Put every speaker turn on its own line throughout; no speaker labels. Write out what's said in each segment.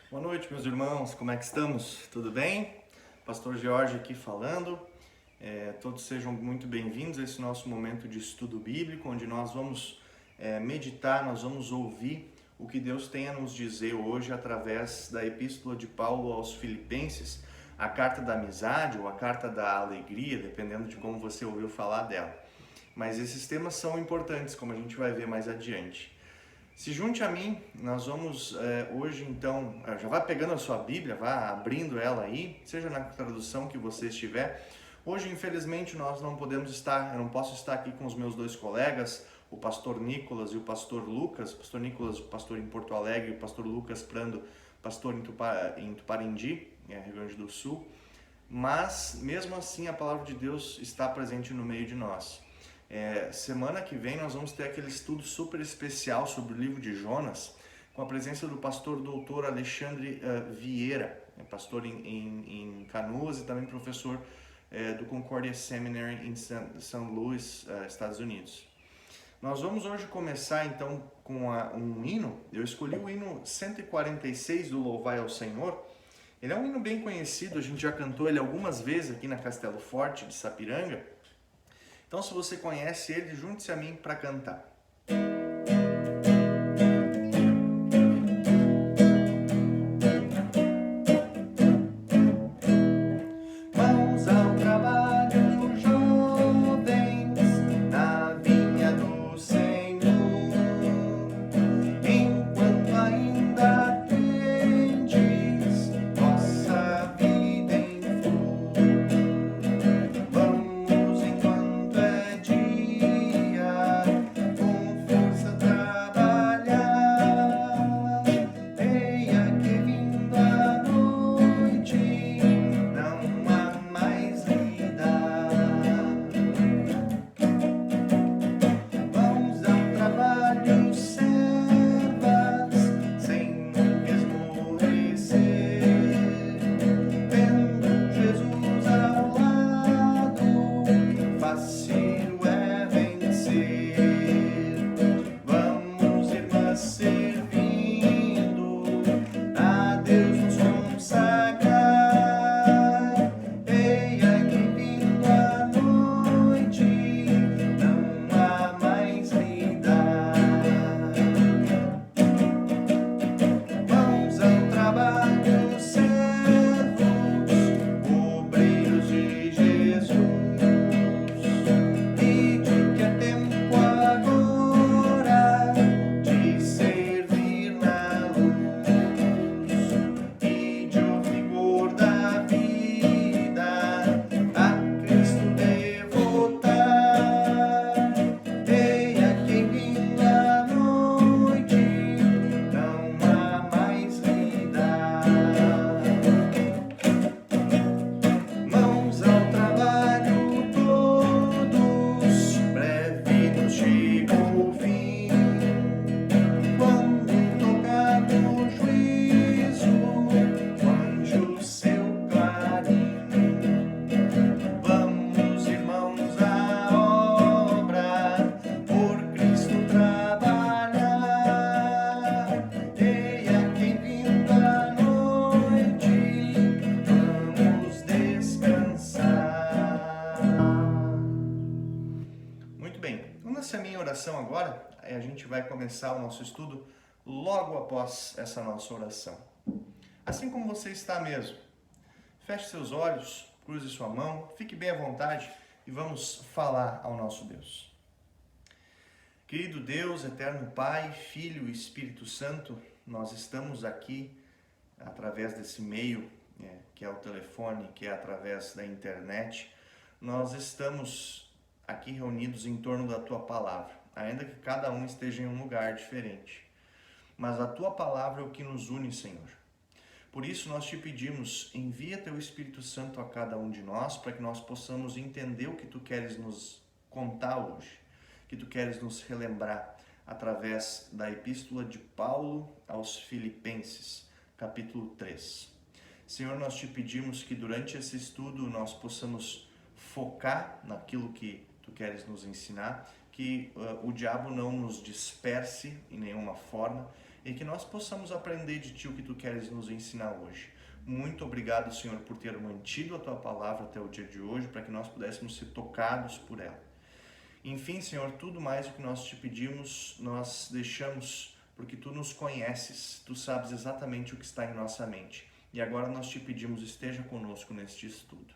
Boa noite, meus irmãos, como é que estamos? Tudo bem? Pastor Jorge aqui falando. Todos sejam muito bem-vindos a esse nosso momento de estudo bíblico, onde nós vamos meditar, nós vamos ouvir o que Deus tem a nos dizer hoje através da Epístola de Paulo aos Filipenses, a carta da amizade ou a carta da alegria, dependendo de como você ouviu falar dela. Mas esses temas são importantes, como a gente vai ver mais adiante. Se junte a mim, nós vamos hoje então, já vá pegando a sua Bíblia, vá abrindo ela aí, seja na tradução que você estiver. Hoje, infelizmente, nós não podemos estar, eu não posso estar aqui com os meus dois colegas, o pastor Nicolas e o pastor Lucas. O pastor Nicolas, pastor em Porto Alegre, e o pastor Lucas Prando, pastor em Tuparendi, Rio Grande do Sul. Mas, mesmo assim, a palavra de Deus está presente no meio de nós. Semana que vem nós vamos ter aquele estudo super especial sobre o livro de Jonas, com a presença do pastor doutor Alexandre Vieira, pastor em Canoas e também professor do Concordia Seminary em St. Louis, Estados Unidos. Nós vamos hoje começar então com um hino. Eu escolhi o hino 146 do Louvai ao Senhor. Ele é um hino bem conhecido, a gente já cantou ele algumas vezes aqui na Castelo Forte de Sapiranga. Então, se você conhece ele, junte-se a mim para cantar. Mãos ao trabalho, jovens, na vinha do Senhor, enquanto ainda tendes nossa vida em flor. Vamos enquanto é dia, com força trabalhar. Eia que vindo a noite, não há mais vida. Vamos ao trabalho, servas, sem nunca esmorecer, tendo Jesus ao lado, fácil é vencer. Vamos, irmãs, servindo, a Deus nos consagrar. Eia que vindo a noite, não há mais vida. Mãos ao trabalho, servos, obreiros de Jesus, e de que é tempo agora de servir na luz e de o vigor da vida a Cristo devotar. Eia quem vindo a noite, não há mais vida. Mãos ao trabalho todos, breve nos chega o fim. Quando tocar o juízo, o anjo seu clarim. Vamos, irmãos, à obra, por Cristo trabalhar. Eia quem vindo a noite, vamos descansar. Muito bem, essa é a minha oração agora. A gente vai começar o nosso estudo logo após essa nossa oração. Assim como você está mesmo, feche seus olhos, cruze sua mão, fique bem à vontade e vamos falar ao nosso Deus. Querido Deus, eterno Pai, Filho e Espírito Santo, nós estamos aqui através desse meio, que é o telefone, que é através da internet. Nós estamos aqui reunidos em torno da Tua Palavra, ainda que cada um esteja em um lugar diferente. Mas a Tua Palavra é o que nos une, Senhor. Por isso nós te pedimos, envia Teu Espírito Santo a cada um de nós, para que nós possamos entender o que Tu queres nos contar hoje, que Tu queres nos relembrar através da Epístola de Paulo aos Filipenses, capítulo 3. Senhor, nós te pedimos que durante esse estudo nós possamos focar naquilo que Tu queres nos ensinar, que o diabo não nos disperse em nenhuma forma e que nós possamos aprender de Ti o que Tu queres nos ensinar hoje. Muito obrigado, Senhor, por ter mantido a Tua palavra até o dia de hoje, para que nós pudéssemos ser tocados por ela. Enfim, Senhor, tudo mais o que nós Te pedimos, nós deixamos porque Tu nos conheces, Tu sabes exatamente o que está em nossa mente. E agora nós Te pedimos, esteja conosco neste estudo.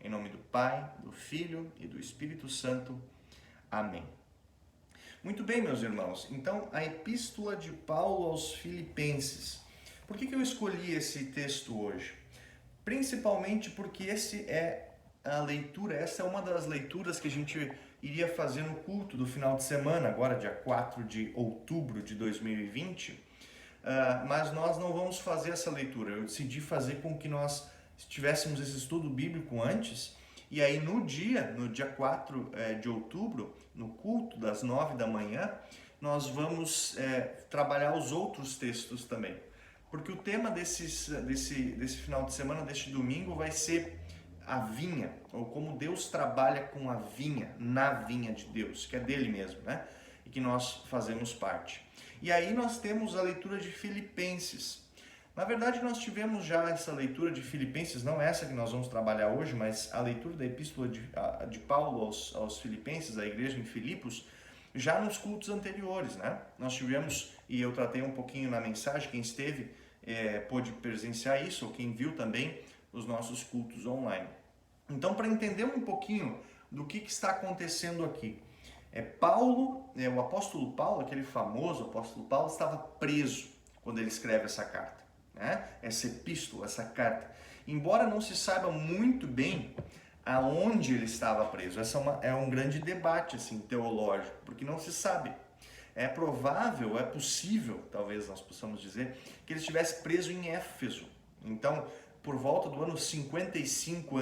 Em nome do Pai, do Filho e do Espírito Santo. Amém. Muito bem, meus irmãos. Então, a Epístola de Paulo aos Filipenses. Por que eu escolhi esse texto hoje? Principalmente porque essa é uma das leituras que a gente iria fazer no culto do final de semana, agora dia 4 de outubro de 2020, mas nós não vamos fazer essa leitura. Eu decidi fazer com que nós tivéssemos esse estudo bíblico antes, e aí no dia 4 de outubro, no culto das 9 da manhã, nós vamos trabalhar os outros textos também. Porque o tema desse final de semana, deste domingo, vai ser a vinha, ou como Deus trabalha com a vinha, na vinha de Deus, que é dele mesmo, né? E que nós fazemos parte. E aí nós temos a leitura de Filipenses. Na verdade, nós tivemos já essa leitura de Filipenses, não essa que nós vamos trabalhar hoje, mas a leitura da Epístola de Paulo aos Filipenses, a igreja em Filipos, já nos cultos anteriores, né? Nós tivemos, e eu tratei um pouquinho na mensagem, quem esteve pôde presenciar isso, ou quem viu também os nossos cultos online. Então, para entender um pouquinho do que está acontecendo aqui, o apóstolo Paulo, aquele famoso apóstolo Paulo, estava preso quando ele escreve essa carta, né? Essa epístola, essa carta. Embora não se saiba muito bem aonde ele estava preso, é um grande debate assim, teológico, porque não se sabe. É provável, é possível, talvez nós possamos dizer, que ele estivesse preso em Éfeso. Então, por volta do ano 55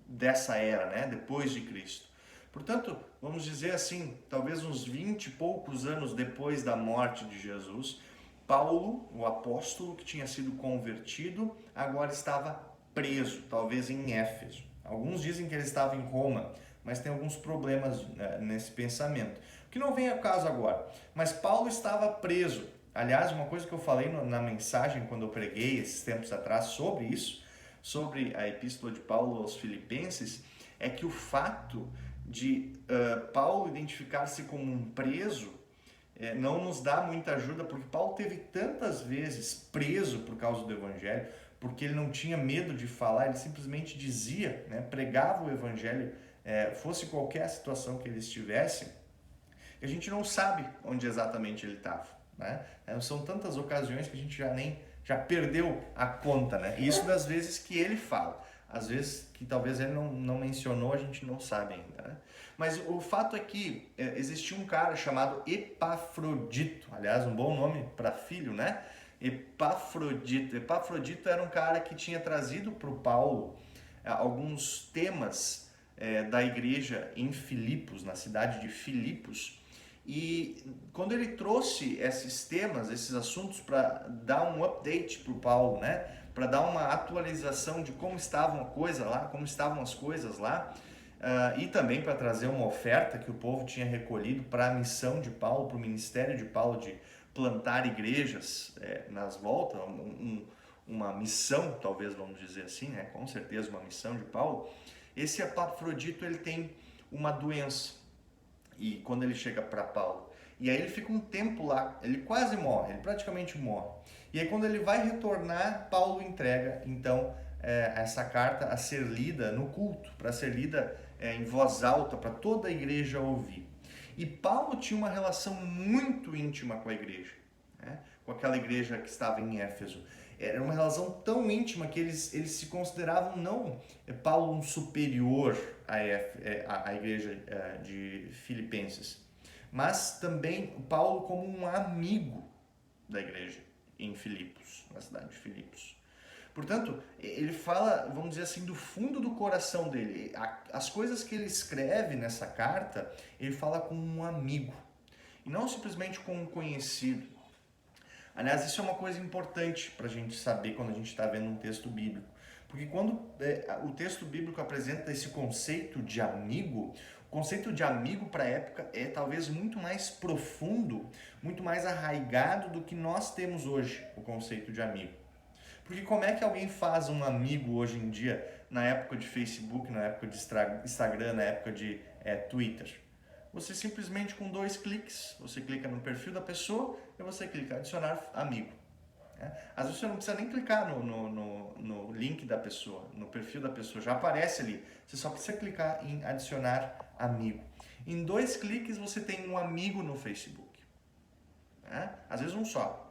dessa era, né, depois de Cristo. Portanto, vamos dizer assim, talvez uns 20 e poucos anos depois da morte de Jesus, Paulo, o apóstolo que tinha sido convertido, agora estava preso, talvez em Éfeso. Alguns dizem que ele estava em Roma, mas tem alguns problemas nesse pensamento, que não vem ao caso agora. Mas Paulo estava preso. Aliás, uma coisa que eu falei na mensagem quando eu preguei esses tempos atrás sobre isso, sobre a Epístola de Paulo aos Filipenses, é que o fato de Paulo identificar-se como um preso não nos dá muita ajuda, porque Paulo teve tantas vezes preso por causa do Evangelho, porque ele não tinha medo de falar, ele simplesmente dizia, né, pregava o Evangelho, fosse qualquer situação que ele estivesse, e a gente não sabe onde exatamente ele estava, né? São tantas ocasiões que a gente já perdeu a conta, né? Isso das vezes que ele fala. Às vezes que talvez ele não mencionou, a gente não sabe ainda, né? Mas o fato é que existia um cara chamado Epafrodito, aliás, um bom nome para filho, né? Epafrodito. Epafrodito era um cara que tinha trazido para o Paulo alguns temas da igreja em Filipos, na cidade de Filipos. E quando ele trouxe esses temas, esses assuntos para dar um update para o Paulo, né? Para dar uma atualização de como estavam as coisas lá, e também para trazer uma oferta que o povo tinha recolhido para a missão de Paulo, para o ministério de Paulo de plantar igrejas nas voltas, uma missão, talvez vamos dizer assim, né? Com certeza uma missão de Paulo. Esse Epafrodito, ele tem uma doença. E quando ele chega para Paulo, e aí ele fica um tempo lá, ele quase morre, ele praticamente morre. E aí quando ele vai retornar, Paulo entrega então essa carta a ser lida no culto, para ser lida em voz alta, para toda a igreja ouvir. E Paulo tinha uma relação muito íntima com a igreja, né? Com aquela igreja que estava em Éfeso. Era uma relação tão íntima que eles se consideravam não Paulo um superior à igreja de Filipenses, mas também Paulo como um amigo da igreja em Filipos, na cidade de Filipos. Portanto, ele fala, vamos dizer assim, do fundo do coração dele. As coisas que ele escreve nessa carta, ele fala com um amigo, e não simplesmente com um conhecido. Aliás, isso é uma coisa importante para a gente saber quando a gente está vendo um texto bíblico. Porque quando o texto bíblico apresenta esse conceito de amigo, O conceito de amigo para a época é talvez muito mais profundo, muito mais arraigado do que nós temos hoje, o conceito de amigo. Porque como é que alguém faz um amigo hoje em dia, na época de Facebook, na época de Instagram, na época de Twitter? Você simplesmente com 2 cliques, você clica no perfil da pessoa e você clica em adicionar amigo. Às vezes você não precisa nem clicar no link da pessoa, no perfil da pessoa, já aparece ali. Você só precisa clicar em adicionar amigo. Em 2 cliques você tem um amigo no Facebook. Às vezes um só.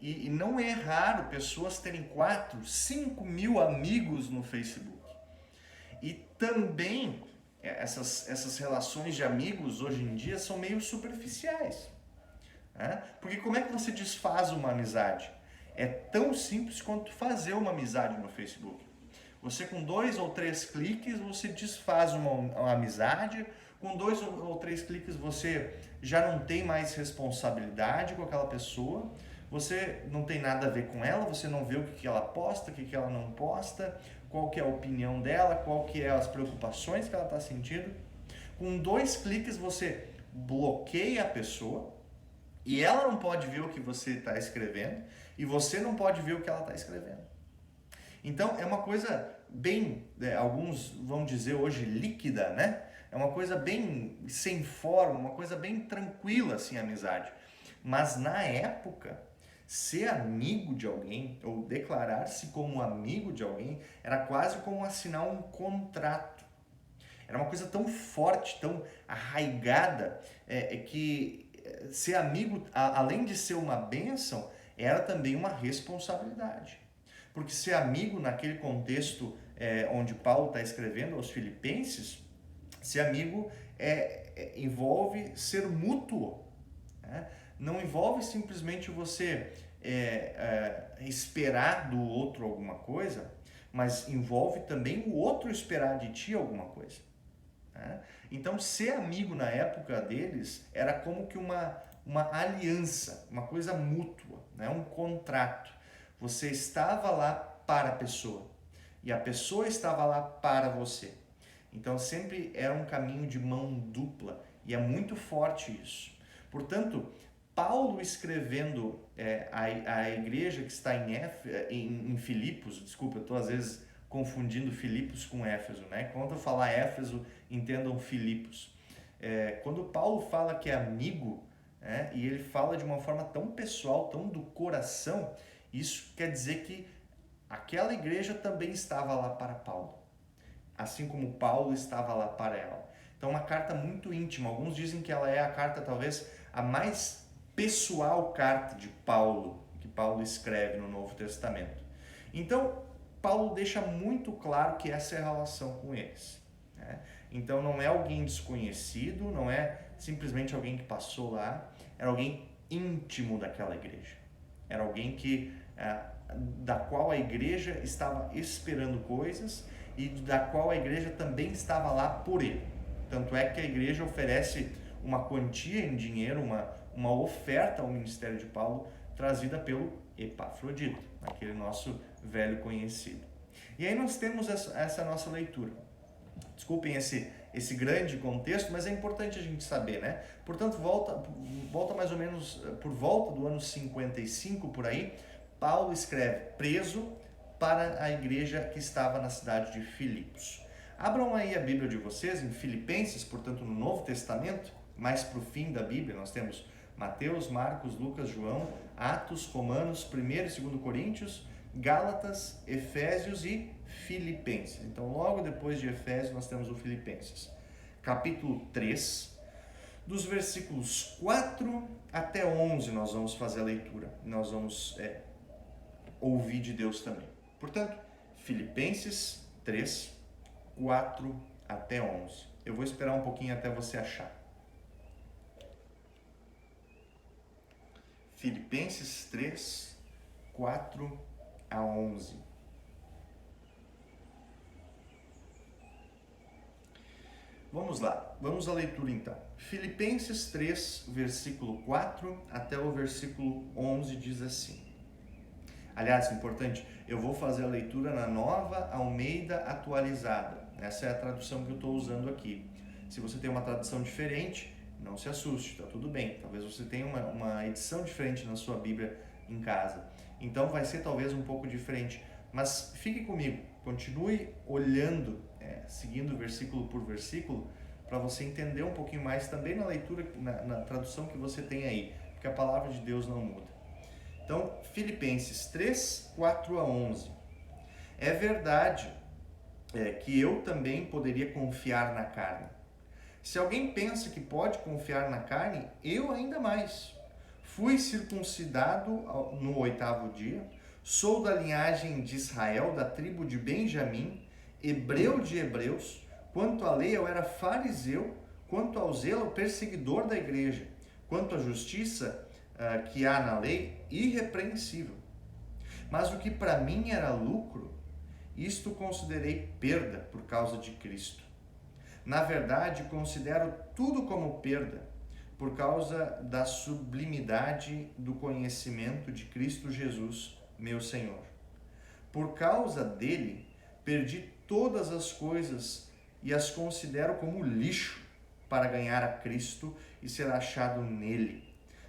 E não é raro pessoas terem 4, 5 mil amigos no Facebook. E também essas relações de amigos hoje em dia são meio superficiais. Porque como é que você desfaz uma amizade? É tão simples quanto fazer uma amizade no Facebook. Você com 2 ou 3 cliques você desfaz uma amizade, com 2 ou 3 cliques você já não tem mais responsabilidade com aquela pessoa, você não tem nada a ver com ela, você não vê o que ela posta, o que ela não posta, qual que é a opinião dela, qual que é as preocupações que ela está sentindo. Com 2 cliques você bloqueia a pessoa e ela não pode ver o que você está escrevendo e você não pode ver o que ela está escrevendo. Então é uma coisa bem, alguns vão dizer hoje líquida, né? É uma coisa bem sem forma, uma coisa bem tranquila assim a amizade. Mas na época, ser amigo de alguém ou declarar-se como amigo de alguém era quase como assinar um contrato. Era uma coisa tão forte, tão arraigada, que ser amigo, além de ser uma bênção, era também uma responsabilidade. Porque ser amigo naquele contexto onde Paulo está escrevendo aos Filipenses, ser amigo envolve ser mútuo. Não envolve simplesmente você esperar do outro alguma coisa, mas envolve também o outro esperar de ti alguma coisa. Então, ser amigo na época deles era como que uma aliança, uma coisa mútua, um contrato. Você estava lá para a pessoa e a pessoa estava lá para você. Então, sempre era um caminho de mão dupla e é muito forte isso. Portanto, Paulo escrevendo a igreja que está em Filipos, desculpa, eu estou às vezes confundindo Filipos com Éfeso, né? Quando eu falar Éfeso, entendam Filipos. Quando Paulo fala que é amigo, e ele fala de uma forma tão pessoal, tão do coração, isso quer dizer que aquela igreja também estava lá para Paulo, assim como Paulo estava lá para ela. Então, uma carta muito íntima. Alguns dizem que ela é a carta, talvez, a mais pessoal carta de Paulo, que Paulo escreve no Novo Testamento. Então, Paulo deixa muito claro que essa é a relação com eles. Então, não é alguém desconhecido, não é simplesmente alguém que passou lá, era alguém íntimo daquela igreja. Era alguém da qual a igreja estava esperando coisas e da qual a igreja também estava lá por ele. Tanto é que a igreja oferece uma quantia em dinheiro, uma oferta ao ministério de Paulo, trazida pelo Epafrodito, aquele nosso velho conhecido. E aí nós temos essa nossa leitura. Desculpem esse grande contexto, mas é importante a gente saber, né? Portanto, volta mais ou menos por volta do ano 55 por aí, Paulo escreve preso para a igreja que estava na cidade de Filipos. Abram aí a Bíblia de vocês em Filipenses, portanto no Novo Testamento, mais para o fim da Bíblia, nós temos Mateus, Marcos, Lucas, João, Atos, Romanos, 1 e 2 Coríntios, Gálatas, Efésios e Filipenses. Então, logo depois de Efésios, nós temos o Filipenses. Capítulo 3, dos versículos 4 até 11, nós vamos fazer a leitura. Nós vamos ouvir de Deus também. Portanto, Filipenses 3, 4 até 11. Eu vou esperar um pouquinho até você achar. Filipenses 3, 4 a 11. Vamos lá, vamos à leitura então. Filipenses 3, versículo 4 até o versículo 11 diz assim. Aliás, importante, eu vou fazer a leitura na Nova Almeida Atualizada. Essa é a tradução que eu estou usando aqui. Se você tem uma tradução diferente, não se assuste, está tudo bem. Talvez você tenha uma edição diferente na sua Bíblia em casa. Então vai ser talvez um pouco diferente. Mas fique comigo, continue olhando, seguindo versículo por versículo, para você entender um pouquinho mais também na leitura, na tradução que você tem aí, porque a palavra de Deus não muda. Então, Filipenses 3, 4 a 11. É verdade que eu também poderia confiar na carne. Se alguém pensa que pode confiar na carne, eu ainda mais. Fui circuncidado no 8º dia, sou da linhagem de Israel, da tribo de Benjamim, hebreu de hebreus. Quanto à lei eu era fariseu, quanto ao zelo perseguidor da igreja, quanto à justiça que há na lei, irrepreensível. Mas o que para mim era lucro, isto considerei perda por causa de Cristo. Na verdade, considero tudo como perda, por causa da sublimidade do conhecimento de Cristo Jesus, meu Senhor. Por causa dele, perdi todas as coisas e as considero como lixo para ganhar a Cristo e ser achado nele,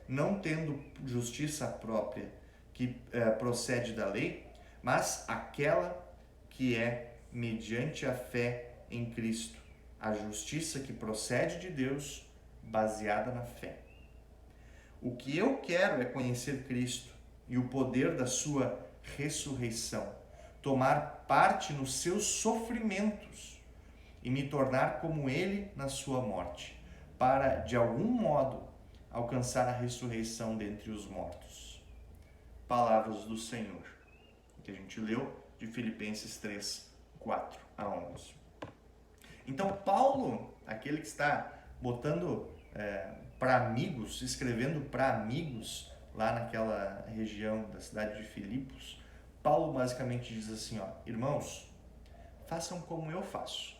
não tendo justiça própria que procede da lei, mas aquela que é mediante a fé em Cristo, a justiça que procede de Deus, baseada na fé. O que eu quero é conhecer Cristo e o poder da sua ressurreição, tomar parte nos seus sofrimentos e me tornar como ele na sua morte, para, de algum modo, alcançar a ressurreição dentre os mortos. Palavras do Senhor, que a gente leu de Filipenses 3, 4 a 11. Então, Paulo, aquele que está botando para amigos, escrevendo para amigos lá naquela região da cidade de Filipos, Paulo basicamente diz assim, irmãos, façam como eu faço.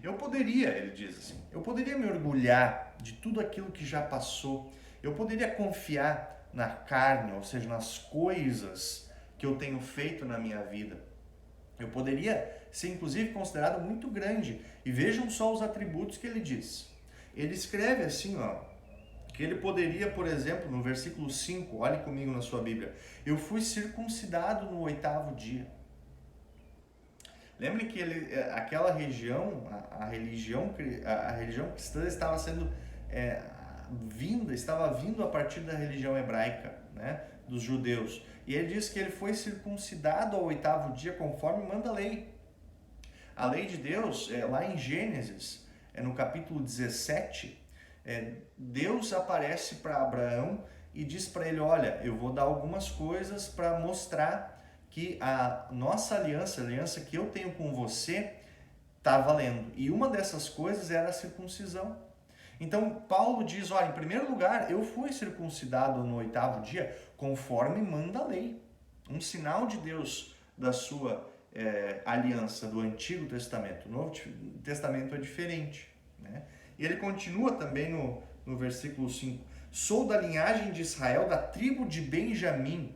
Eu poderia, ele diz assim, eu poderia me orgulhar de tudo aquilo que já passou, eu poderia confiar na carne, ou seja, nas coisas que eu tenho feito na minha vida. Eu poderia ser, inclusive, considerado muito grande. E vejam só os atributos que ele diz. Ele escreve assim, que ele poderia, por exemplo, no versículo 5, olhe comigo na sua Bíblia, eu fui circuncidado no 8º dia. Lembre que aquela região, a religião cristã estava sendo estava vindo a partir da religião hebraica, né, dos judeus. E ele diz que ele foi circuncidado ao 8º dia, conforme manda a lei. A lei de Deus, lá em Gênesis, no capítulo 17, Deus aparece para Abraão e diz para ele, olha, eu vou dar algumas coisas para mostrar que a nossa aliança, a aliança que eu tenho com você, está valendo. E uma dessas coisas era a circuncisão. Então, Paulo diz, olha, em primeiro lugar, eu fui circuncidado no 8º dia, conforme manda a lei. Um sinal de Deus da sua aliança do Antigo Testamento. O Novo Testamento é diferente, né? E ele continua também no versículo 5. Sou da linhagem de Israel, da tribo de Benjamim.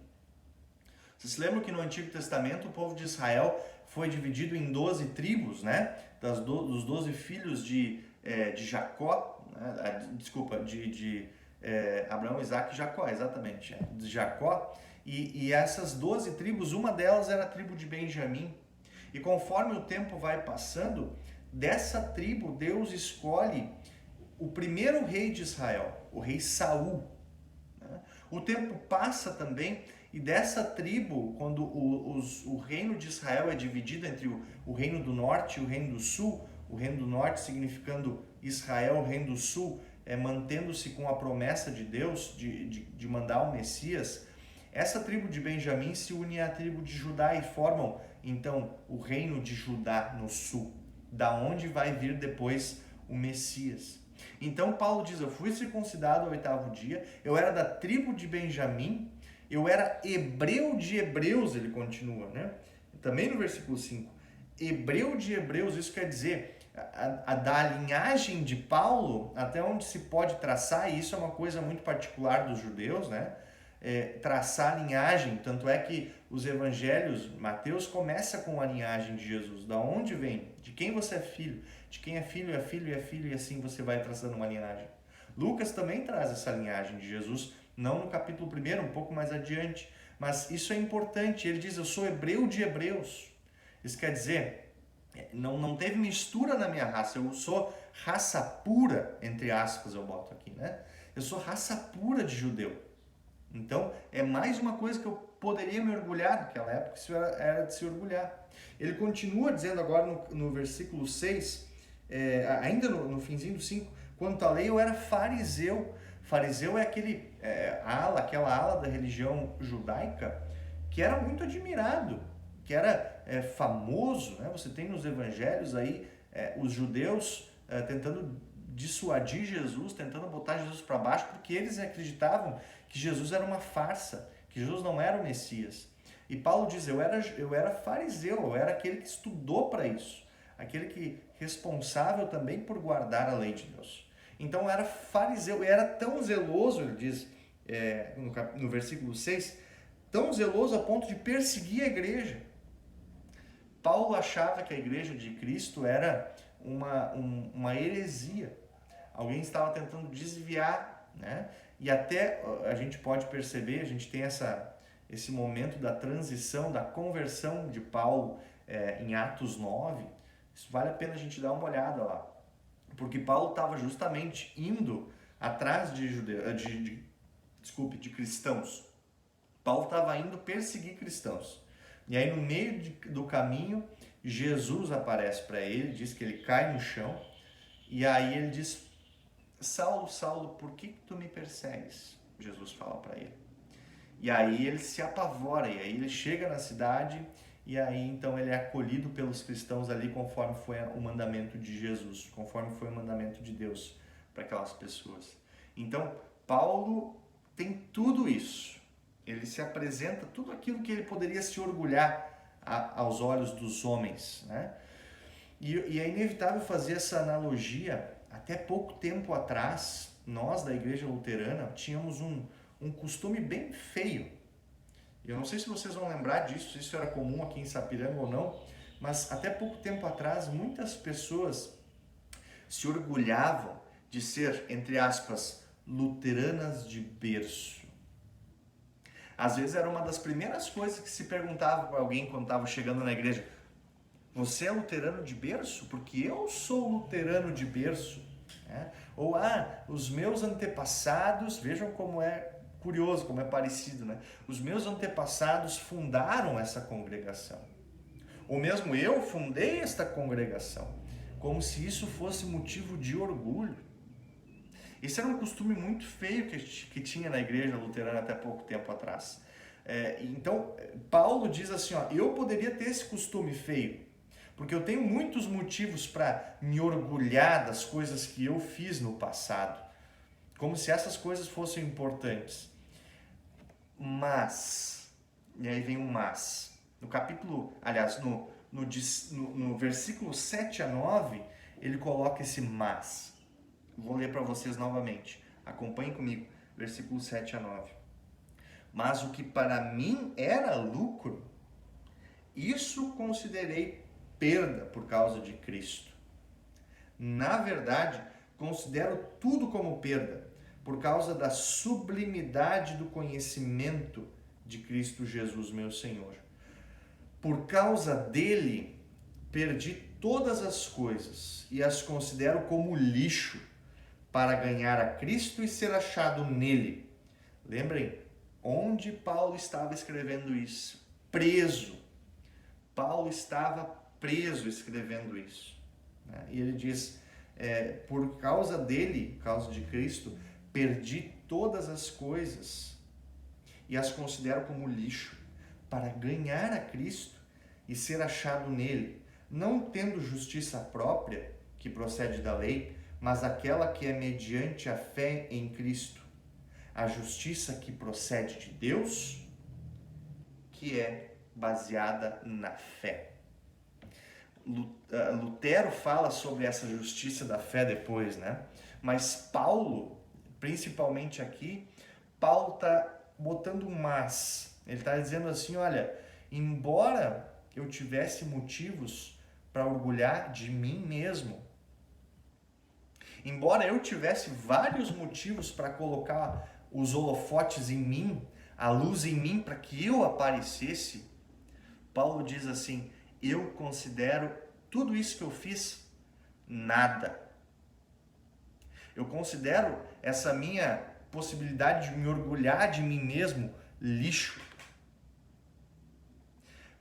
Vocês se lembram que no Antigo Testamento o povo de Israel foi dividido em 12 tribos, né? Dos 12 filhos de Jacó, de Abraão, Isaac e Jacó, exatamente, de Jacó. E essas 12 tribos, uma delas era a tribo de Benjamim. E conforme o tempo vai passando, dessa tribo Deus escolhe o primeiro rei de Israel, o rei Saul. O tempo passa também e dessa tribo, quando o reino de Israel é dividido entre o reino do norte e o reino do sul, o reino do norte significando Israel, o reino do sul mantendo-se com a promessa de Deus de mandar o Messias, essa tribo de Benjamim se une à tribo de Judá e formam então o reino de Judá no sul, da onde vai vir depois o Messias. Então Paulo diz, eu fui circuncidado ao 8º dia, eu era da tribo de Benjamim, eu era hebreu de hebreus, ele continua, né? Também no versículo 5, hebreu de hebreus, isso quer dizer, da linhagem de Paulo, até onde se pode traçar, e isso é uma coisa muito particular dos judeus, né? Traçar a linhagem, tanto é que os evangelhos, Mateus começa com a linhagem de Jesus, da onde vem, de quem você é filho, De quem é filho, é filho, é filho, e assim você vai traçando uma linhagem. Lucas também traz essa linhagem de Jesus, não no capítulo 1, um pouco mais adiante, mas isso é importante. Ele diz, eu sou hebreu de hebreus. Isso quer dizer, não teve mistura na minha raça, eu sou raça pura, entre aspas eu boto aqui, né? Eu sou raça pura de judeu. Então, é mais uma coisa que eu poderia me orgulhar naquela época, isso era de se orgulhar. Ele continua dizendo agora no versículo 6, ainda no finzinho do 5, quanto à lei eu era fariseu. Fariseu é aquela ala da religião judaica que era muito admirado, que era famoso, né? Você tem nos evangelhos aí os judeus tentando dissuadir Jesus, tentando botar Jesus para baixo, porque eles acreditavam que Jesus era uma farsa, que Jesus não era o Messias. E Paulo diz, eu era fariseu, eu era aquele que estudou para isso, aquele que responsável também por guardar a lei de Deus. Então eu era fariseu, e era tão zeloso, ele diz no versículo 6, tão zeloso a ponto de perseguir a igreja. Paulo achava que a igreja de Cristo era uma heresia. Alguém estava tentando desviar, né? E até a gente pode perceber, a gente tem esse momento da transição, da conversão de Paulo em Atos 9. Isso vale a pena a gente dar uma olhada lá. Porque Paulo estava justamente indo atrás de cristãos. Paulo estava indo perseguir cristãos. E aí no meio do caminho, Jesus aparece para ele, diz que ele cai no chão, e aí ele diz, Saulo, Saulo, por que tu me persegues? Jesus fala para ele. E aí ele se apavora, e aí ele chega na cidade, e aí então ele é acolhido pelos cristãos ali conforme foi o mandamento de Jesus, conforme foi o mandamento de Deus para aquelas pessoas. Então, Paulo tem tudo isso. Ele se apresenta tudo aquilo que ele poderia se orgulhar aos olhos dos homens, né? E é inevitável fazer essa analogia. Até pouco tempo atrás, nós da Igreja Luterana tínhamos um costume bem feio. Eu não sei se vocês vão lembrar disso, se isso era comum aqui em Sapiranga ou não, mas até pouco tempo atrás, muitas pessoas se orgulhavam de ser, entre aspas, luteranas de berço. Às vezes era uma das primeiras coisas que se perguntava para alguém quando estava chegando na igreja, você é luterano de berço? Porque eu sou luterano de berço. Ou, os meus antepassados, vejam como é curioso, como é parecido, né? Os meus antepassados fundaram essa congregação. Ou mesmo eu fundei esta congregação. Como se isso fosse motivo de orgulho. Esse era um costume muito feio que tinha na igreja luterana até pouco tempo atrás. Então, Paulo diz assim, eu poderia ter esse costume feio, porque eu tenho muitos motivos para me orgulhar das coisas que eu fiz no passado, como se essas coisas fossem importantes. Mas, e aí vem um mas, no capítulo, aliás, no versículo 7 a 9, ele coloca esse mas. Vou ler para vocês novamente, acompanhem comigo, versículo 7 a 9. Mas o que para mim era lucro, isso considerei perda por causa de Cristo. Na verdade, considero tudo como perda, por causa da sublimidade do conhecimento de Cristo Jesus, meu Senhor. Por causa dele, perdi todas as coisas e as considero como lixo para ganhar a Cristo e ser achado nele. Lembrem, onde Paulo estava escrevendo isso? Preso. Paulo estava preso escrevendo isso. E ele diz, por causa dele, por causa de Cristo, perdi todas as coisas e as considero como lixo para ganhar a Cristo e ser achado nele, não tendo justiça própria, que procede da lei, mas aquela que é mediante a fé em Cristo, a justiça que procede de Deus, que é baseada na fé. Lutero fala sobre essa justiça da fé depois, né? Mas Paulo, principalmente aqui, Paulo está botando um mas. Ele está dizendo assim, olha, embora eu tivesse motivos para orgulhar de mim mesmo, Embora eu tivesse vários motivos para colocar os holofotes em mim, a luz em mim para que eu aparecesse, Paulo diz assim: eu considero tudo isso que eu fiz nada. Eu considero essa minha possibilidade de me orgulhar de mim mesmo lixo.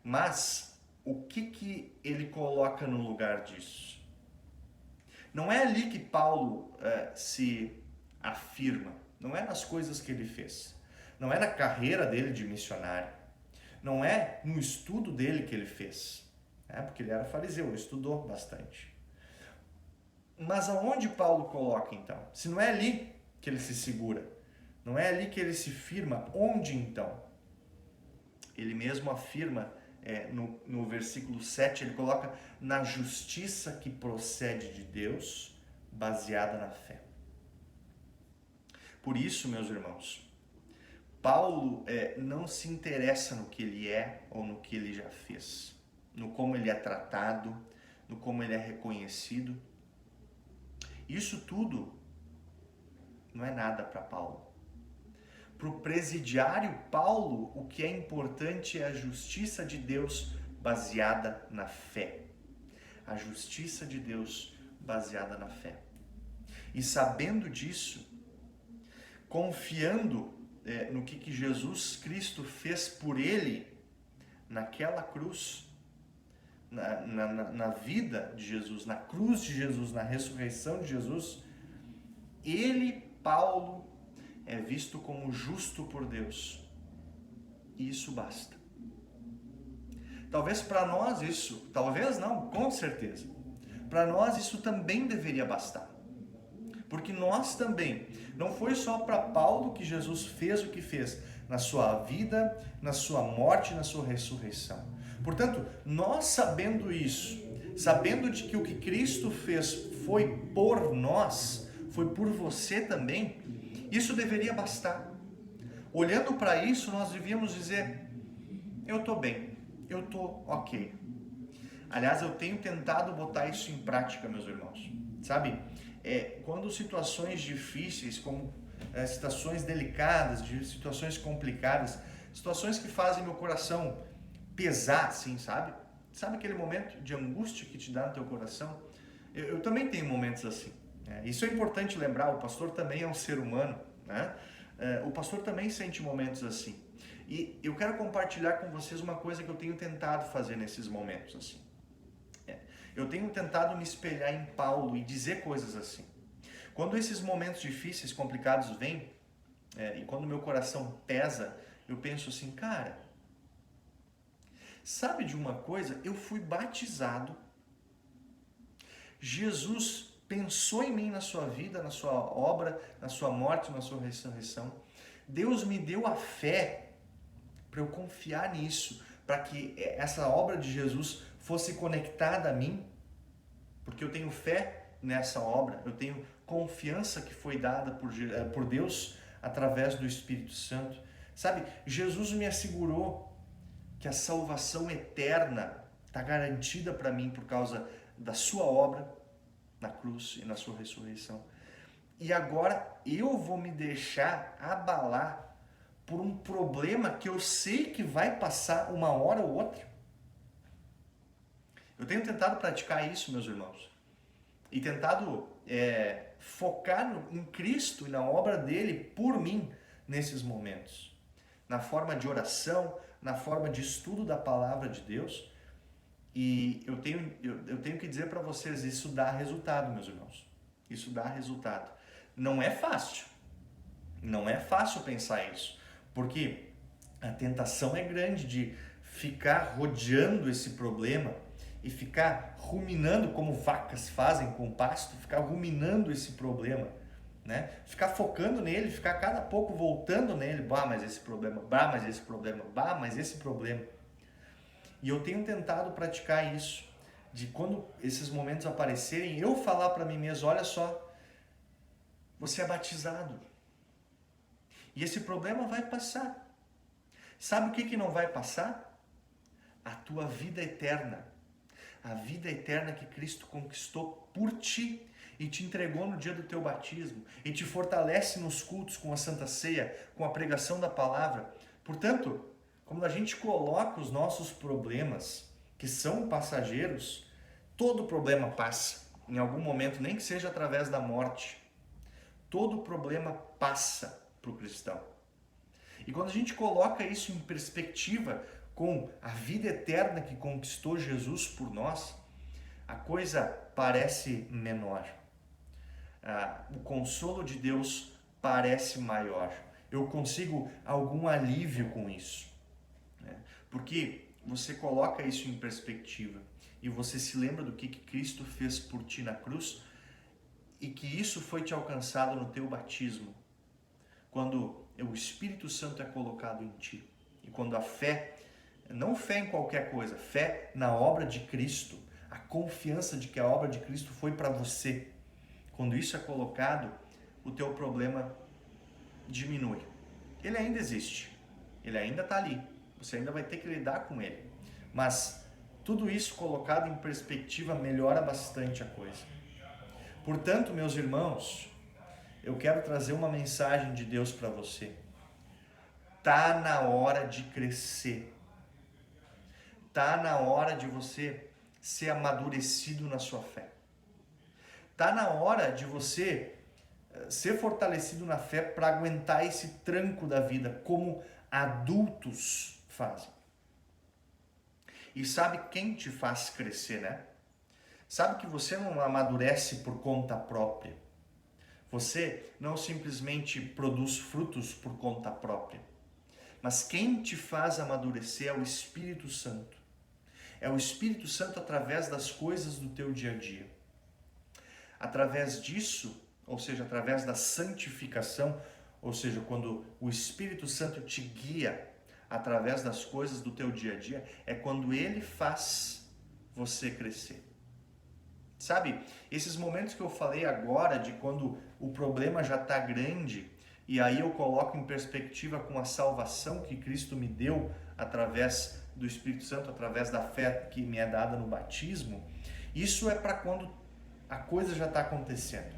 Mas o que ele coloca no lugar disso? Não é ali que Paulo se afirma, não é nas coisas que ele fez, não é na carreira dele de missionário, não é no estudo dele que ele fez, porque ele era fariseu, ele estudou bastante. Mas aonde Paulo coloca então? Se não é ali que ele se segura, não é ali que ele se firma, onde então? Ele mesmo afirma no versículo 7, ele coloca na justiça que procede de Deus, baseada na fé. Por isso, meus irmãos, Paulo não se interessa no que ele é ou no que ele já fez, no como ele é tratado, no como ele é reconhecido. Isso tudo não é nada para Paulo. Para o presidiário Paulo, o que é importante é a justiça de Deus baseada na fé. A justiça de Deus baseada na fé. E sabendo disso, confiando no que Jesus Cristo fez por ele naquela cruz, na vida de Jesus, na cruz de Jesus, na ressurreição de Jesus, ele, Paulo, é visto como justo por Deus. E isso basta. Talvez para nós isso, talvez não, com certeza. Para nós isso também deveria bastar. Porque nós também, não foi só para Paulo que Jesus fez o que fez na sua vida, na sua morte, na sua ressurreição. Portanto, nós sabendo isso, sabendo de que o que Cristo fez foi por nós, foi por você também, isso deveria bastar. Olhando para isso, nós devíamos dizer: eu estou bem, eu estou ok. Aliás, eu tenho tentado botar isso em prática, meus irmãos. Sabe, quando situações difíceis, como situações delicadas, situações complicadas, situações que fazem meu coração pesar, assim, sabe? Sabe aquele momento de angústia que te dá no teu coração? Eu também tenho momentos assim. Isso é importante lembrar, o pastor também é um ser humano, né? O pastor também sente momentos assim. E eu quero compartilhar com vocês uma coisa que eu tenho tentado fazer nesses momentos assim. Eu tenho tentado me espelhar em Paulo e dizer coisas assim. Quando esses momentos difíceis, complicados vêm, e quando meu coração pesa, eu penso assim: cara, sabe de uma coisa? Eu fui batizado. Jesus pensou em mim na sua vida, na sua obra, na sua morte, na sua ressurreição. Deus me deu a fé para eu confiar nisso, para que essa obra de Jesus fosse conectada a mim, porque eu tenho fé nessa obra, eu tenho confiança que foi dada por Deus através do Espírito Santo. Sabe, Jesus me assegurou que a salvação eterna está garantida para mim por causa da sua obra na cruz e na sua ressurreição. E agora eu vou me deixar abalar por um problema que eu sei que vai passar uma hora ou outra? Eu tenho tentado praticar isso, meus irmãos, e tentado focar em Cristo e na obra dele por mim nesses momentos, na forma de oração, na forma de estudo da palavra de Deus. E eu tenho que dizer para vocês, isso dá resultado, meus irmãos. Isso dá resultado. Não é fácil. Não é fácil pensar isso. Porque a tentação é grande de ficar rodeando esse problema e ficar ruminando, como vacas fazem com o pasto, ficar ruminando esse problema, né? Ficar focando nele, ficar cada pouco voltando nele. Bah, mas esse problema, bah, mas esse problema, bah, mas esse problema. E eu tenho tentado praticar isso, de quando esses momentos aparecerem, eu falar para mim mesmo: olha só, você é batizado. E esse problema vai passar. Sabe o que não vai passar? A tua vida eterna. A vida eterna que Cristo conquistou por ti e te entregou no dia do teu batismo e te fortalece nos cultos com a Santa Ceia, com a pregação da palavra. Portanto, quando a gente coloca os nossos problemas, que são passageiros, todo problema passa em algum momento, nem que seja através da morte. Todo problema passa para o cristão. E quando a gente coloca isso em perspectiva com a vida eterna que conquistou Jesus por nós, a coisa parece menor. O consolo de Deus parece maior. Eu consigo algum alívio com isso, né? Porque você coloca isso em perspectiva e você se lembra do que Cristo fez por ti na cruz e que isso foi te alcançado no teu batismo, quando o Espírito Santo é colocado em ti. E quando a fé, não fé em qualquer coisa, fé na obra de Cristo, a confiança de que a obra de Cristo foi para você. Quando isso é colocado, o teu problema diminui. Ele ainda existe, ele ainda está ali, você ainda vai ter que lidar com ele. Mas tudo isso colocado em perspectiva melhora bastante a coisa. Portanto, meus irmãos, eu quero trazer uma mensagem de Deus para você. Tá na hora de crescer. Tá na hora de você ser amadurecido na sua fé. Tá na hora de você ser fortalecido na fé para aguentar esse tranco da vida, como adultos fazem. E sabe quem te faz crescer, né? Sabe que você não amadurece por conta própria. Você não simplesmente produz frutos por conta própria. Mas quem te faz amadurecer é o Espírito Santo. É o Espírito Santo através das coisas do teu dia a dia. Através disso, ou seja, através da santificação, ou seja, quando o Espírito Santo te guia através das coisas do teu dia a dia, é quando ele faz você crescer. Sabe, esses momentos que eu falei agora, de quando o problema já está grande, e aí eu coloco em perspectiva com a salvação que Cristo me deu através do Espírito Santo, através da fé que me é dada no batismo, isso é para quando a coisa já está acontecendo.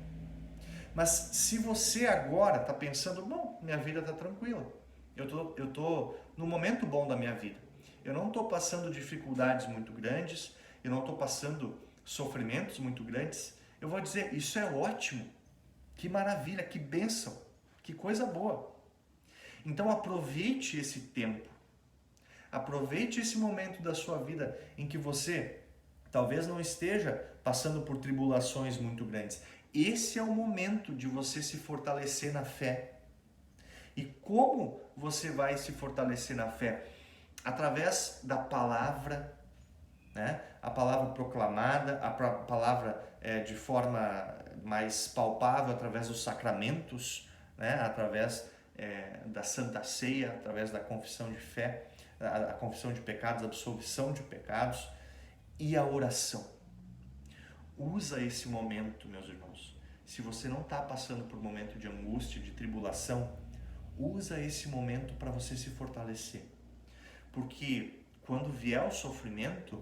Mas se você agora está pensando, bom, minha vida está tranquila, eu tô no momento bom da minha vida, eu não estou passando dificuldades muito grandes, eu não estou passando sofrimentos muito grandes, eu vou dizer, isso é ótimo, que maravilha, que bênção, que coisa boa. Então aproveite esse tempo, aproveite esse momento da sua vida em que você talvez não esteja passando por tribulações muito grandes. Esse é o momento de você se fortalecer na fé. E como você vai se fortalecer na fé? Através da palavra, né? A palavra proclamada, a palavra de forma mais palpável, através dos sacramentos, né? Através da Santa Ceia, através da confissão de fé, a confissão de pecados, a absolvição de pecados e a oração. Usa esse momento, meus irmãos. Se você não está passando por um momento de angústia, de tribulação, usa esse momento para você se fortalecer. Porque quando vier o sofrimento,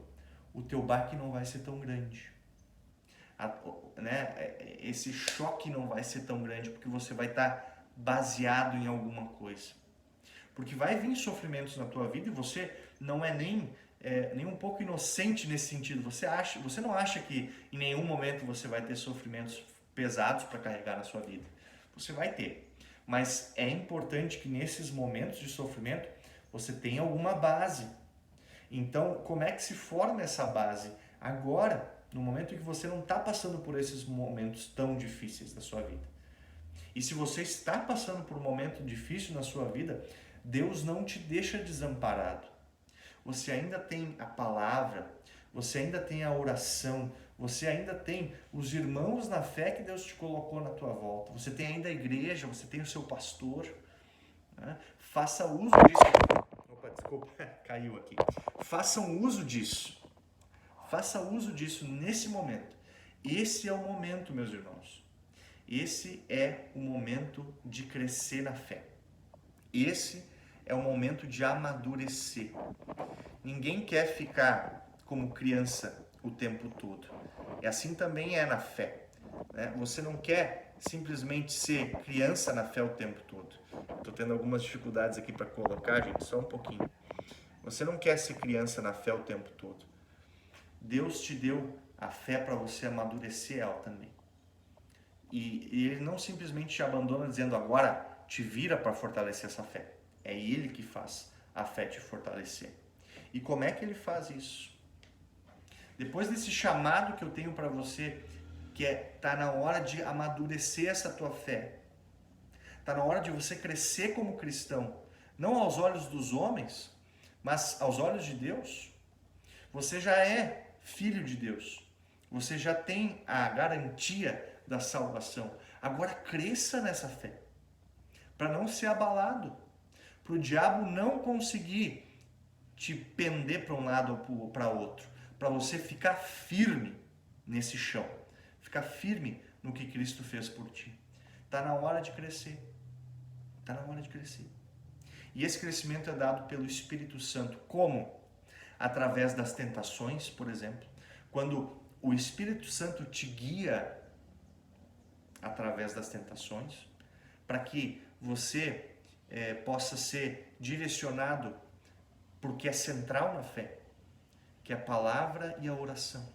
o teu baque não vai ser tão grande. Esse choque não vai ser tão grande, porque você vai estar baseado em alguma coisa. Porque vai vir sofrimentos na tua vida e você não é nem um pouco inocente nesse sentido. Você não acha que em nenhum momento você vai ter sofrimentos pesados para carregar na sua vida. Você vai ter. Mas é importante que nesses momentos de sofrimento você tenha alguma base. Então, como é que se forma essa base? Agora, no momento em que você não está passando por esses momentos tão difíceis da sua vida. E se você está passando por um momento difícil na sua vida, Deus não te deixa desamparado. Você ainda tem a palavra, você ainda tem a oração, você ainda tem os irmãos na fé que Deus te colocou na tua volta. Você tem ainda a igreja, você tem o seu pastor. Né? Faça uso disso. Opa, desculpa, caiu aqui. Façam uso disso. Faça uso disso nesse momento. Esse é o momento, meus irmãos. Esse é o momento de crescer na fé. Esse é o momento de amadurecer. Ninguém quer ficar como criança o tempo todo. E assim também é na fé. né? Você não quer simplesmente ser criança na fé o tempo todo. Estou tendo algumas dificuldades aqui para colocar, gente, só um pouquinho. Você não quer ser criança na fé o tempo todo. Deus te deu a fé para você amadurecer ela também. E Ele não simplesmente te abandona dizendo agora te vira para fortalecer essa fé. É Ele que faz a fé te fortalecer. E como é que Ele faz isso? Depois desse chamado que eu tenho para você, que tá na hora de amadurecer essa tua fé, tá na hora de você crescer como cristão, não aos olhos dos homens, mas aos olhos de Deus. Você já é filho de Deus. Você já tem a garantia da salvação. Agora cresça nessa fé, para não ser abalado, para o diabo não conseguir te pender para um lado ou para outro, para você ficar firme nesse chão, ficar firme no que Cristo fez por ti. Está na hora de crescer. Está na hora de crescer. E esse crescimento é dado pelo Espírito Santo. Como? Através das tentações, por exemplo. Quando o Espírito Santo te guia através das tentações, para que você possa ser direcionado porque é central na fé, que é a palavra e a oração.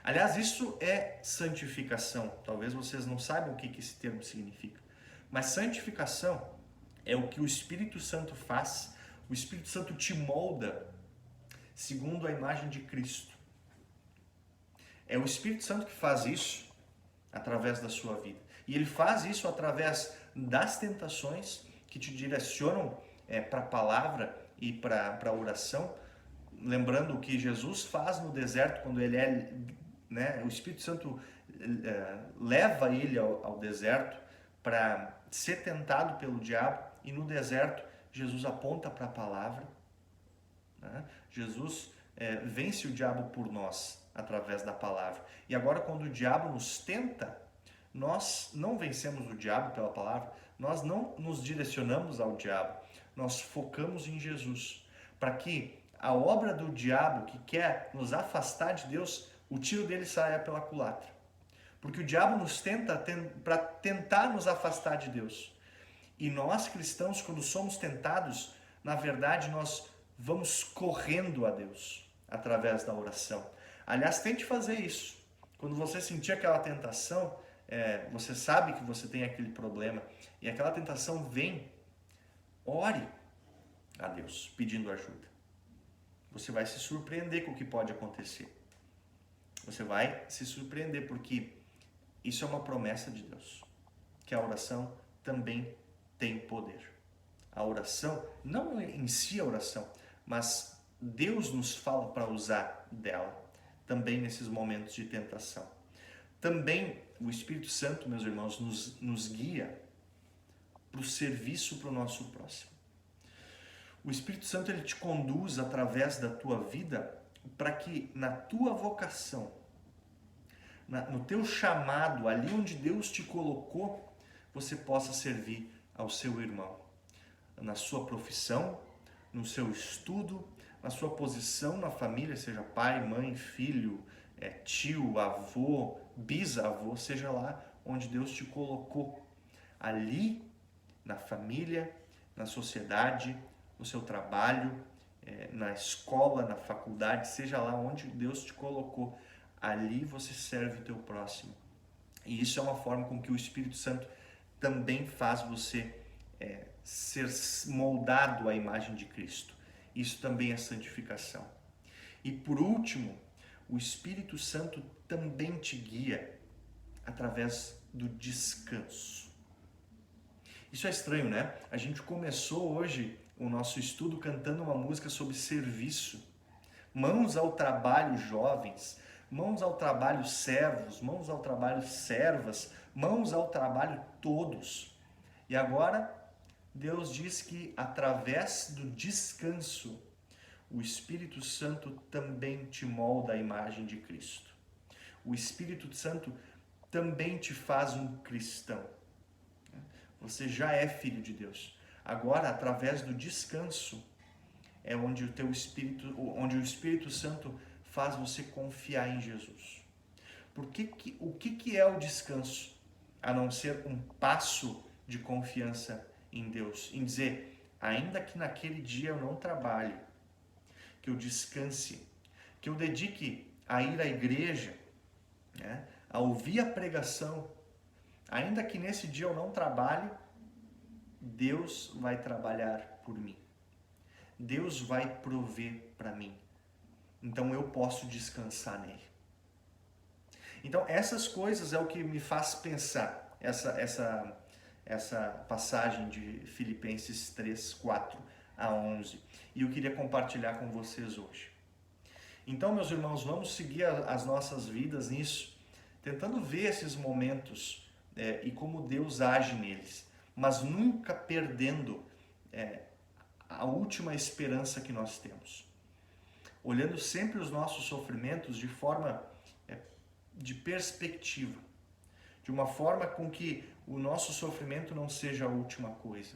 Aliás, isso é santificação. Talvez vocês não saibam o que esse termo significa. Mas santificação é o que o Espírito Santo faz. O Espírito Santo te molda segundo a imagem de Cristo. É o Espírito Santo que faz isso através da sua vida. E ele faz isso através das tentações que te direcionam para a palavra e para a oração. Lembrando o que Jesus faz no deserto quando ele o Espírito Santo leva ele ao deserto para ser tentado pelo diabo, e no deserto Jesus aponta para a palavra, né? Jesus vence o diabo por nós através da palavra. E agora quando o diabo nos tenta, nós não vencemos o diabo pela palavra, nós não nos direcionamos ao diabo, nós focamos em Jesus, para que a obra do diabo que quer nos afastar de Deus, o tiro dele saia pela culatra. Porque o diabo nos tenta para tentar nos afastar de Deus. E nós cristãos, quando somos tentados, na verdade nós vamos correndo a Deus através da oração. Aliás, tente fazer isso. Quando você sentir aquela tentação, você sabe que você tem aquele problema e aquela tentação vem, ore a Deus pedindo ajuda. Você vai se surpreender com o que pode acontecer. Você vai se surpreender porque isso é uma promessa de Deus, que a oração também tem poder. A oração, não em si a oração, mas Deus nos fala para usar dela, também nesses momentos de tentação. Também o Espírito Santo, meus irmãos, nos guia para o serviço para o nosso próximo. O Espírito Santo ele te conduz através da tua vida para que na tua vocação, no teu chamado, ali onde Deus te colocou, você possa servir ao seu irmão. Na sua profissão, no seu estudo, na sua posição na família, seja pai, mãe, filho, tio, avô, bisavô, seja lá onde Deus te colocou. Ali, na família, na sociedade, no seu trabalho, na escola, na faculdade, seja lá onde Deus te colocou, ali você serve o teu próximo. E isso é uma forma com que o Espírito Santo também faz você ser moldado à imagem de Cristo. Isso também é santificação. E por último, o Espírito Santo também te guia através do descanso. Isso é estranho, né? A gente começou hoje o nosso estudo cantando uma música sobre serviço. Mãos ao trabalho, jovens. Mãos ao trabalho, servos. Mãos ao trabalho, servas. Mãos ao trabalho, todos. E agora, Deus diz que através do descanso, o Espírito Santo também te molda a imagem de Cristo. O Espírito Santo também te faz um cristão. Você já é filho de Deus. Agora, através do descanso, é onde o Espírito Santo faz você confiar em Jesus. O que é o descanso? A não ser um passo de confiança em Deus, em dizer, ainda que naquele dia eu não trabalhe, que eu descanse, que eu dedique a ir à igreja, né, a ouvir a pregação, ainda que nesse dia eu não trabalhe, Deus vai trabalhar por mim. Deus vai prover para mim. Então eu posso descansar nele. Então essas coisas é o que me faz pensar essa passagem de Filipenses 3, 4 a 11. E eu queria compartilhar com vocês hoje. Então, meus irmãos, vamos seguir as nossas vidas nisso, tentando ver esses momentos e como Deus age neles, mas nunca perdendo a última esperança que nós temos. Olhando sempre os nossos sofrimentos de forma de perspectiva, de uma forma com que o nosso sofrimento não seja a última coisa,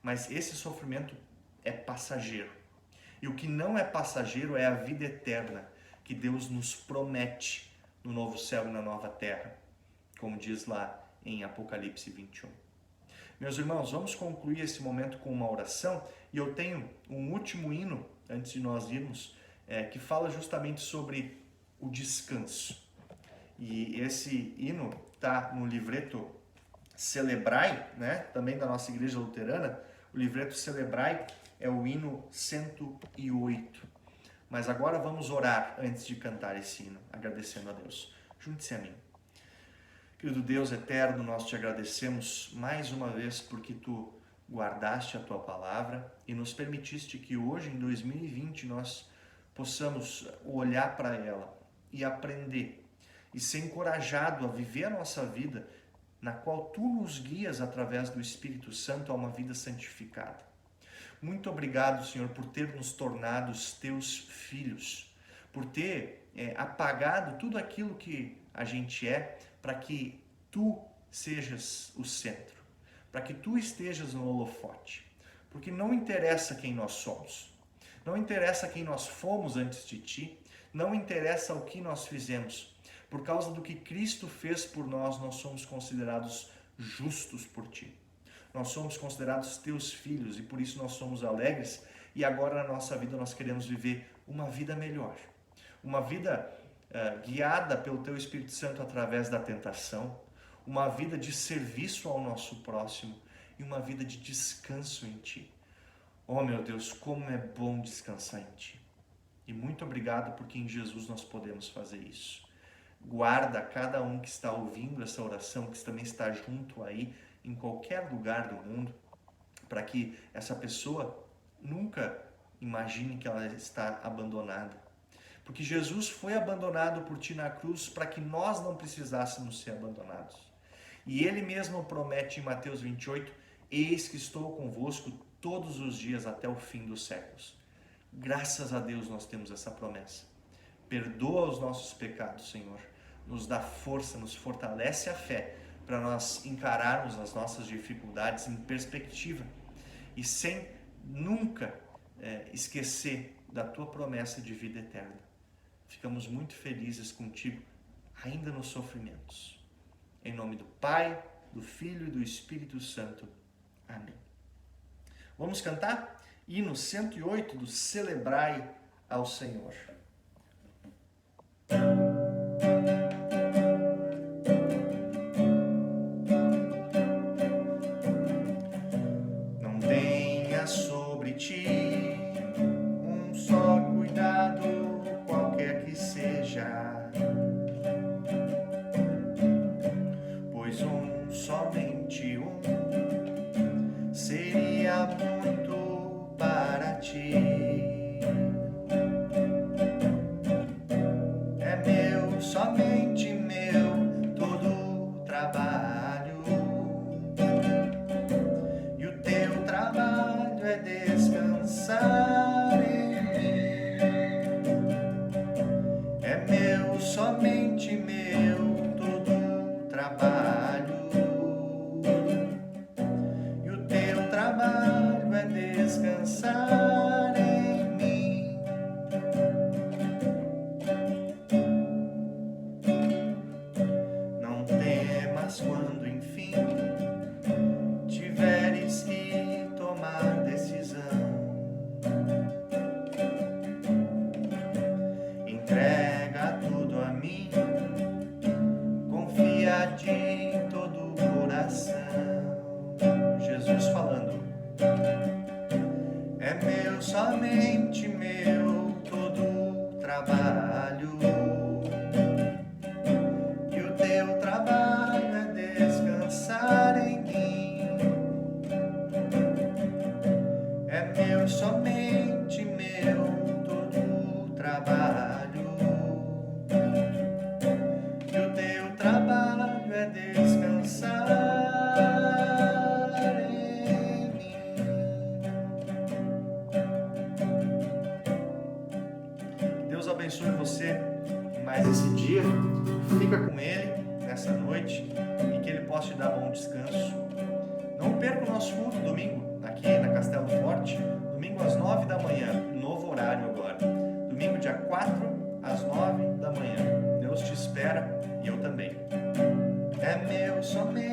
mas esse sofrimento é passageiro. E o que não é passageiro é a vida eterna que Deus nos promete no novo céu e na nova terra, como diz lá em Apocalipse 21. Meus irmãos, vamos concluir esse momento com uma oração, e eu tenho um último hino, antes de nós irmos, que fala justamente sobre o descanso. E esse hino está no livreto Celebrai, né? Também da nossa igreja luterana. O livreto Celebrai é o hino 108. Mas agora vamos orar antes de cantar esse hino, agradecendo a Deus. Junte-se a mim. Querido Deus eterno, nós te agradecemos mais uma vez porque tu guardaste a tua palavra e nos permitiste que hoje, em 2020, nós possamos olhar para ela e aprender e ser encorajado a viver a nossa vida na qual tu nos guias através do Espírito Santo a uma vida santificada. Muito obrigado, Senhor, por ter nos tornado os teus filhos, por ter apagado tudo aquilo que a gente é, para que tu sejas o centro, para que tu estejas no holofote, porque não interessa quem nós somos, não interessa quem nós fomos antes de ti, não interessa o que nós fizemos. Por causa do que Cristo fez por nós, nós somos considerados justos por ti. Nós somos considerados teus filhos e por isso nós somos alegres, e agora na nossa vida nós queremos viver uma vida melhor. Uma vida guiada pelo teu Espírito Santo através da tentação, uma vida de serviço ao nosso próximo e uma vida de descanso em ti. Oh meu Deus, como é bom descansar em ti. E muito obrigado porque em Jesus nós podemos fazer isso. Guarda cada um que está ouvindo essa oração, que também está junto aí, em qualquer lugar do mundo, para que essa pessoa nunca imagine que ela está abandonada. Porque Jesus foi abandonado por ti na cruz para que nós não precisássemos ser abandonados. E ele mesmo promete em Mateus 28, eis que estou convosco todos os dias até o fim dos séculos. Graças a Deus nós temos essa promessa. Perdoa os nossos pecados, Senhor. Nos dá força, nos fortalece a fé para nós encararmos as nossas dificuldades em perspectiva e sem nunca esquecer da tua promessa de vida eterna. Ficamos muito felizes contigo, ainda nos sofrimentos. Em nome do Pai, do Filho e do Espírito Santo. Amém. Vamos cantar? Hino 108 do Celebrai ao Senhor. Não tenha sobre ti um só cuidado, qualquer que seja, pois somente um seria muito para ti. É meu, somente meu, todo o trabalho, e o teu trabalho é descansar em mim. É meu, somente meu, todo o trabalho, e o teu trabalho é descansar em mim. meu, somente meu, todo o trabalho. E o teu trabalho é descansar em mim. É meu, somente meu, todo o trabalho. E o teu trabalho é descansar em mim. Que Deus abençoe você em mais esse dia. Fica com Ele nessa noite e que Ele possa te dar bom descanso. Não perca o nosso culto domingo aqui na Castelo Forte, domingo às 9 da manhã, novo horário agora. Domingo dia 4 às 9 da manhã. Deus te espera e eu também. É meu, somente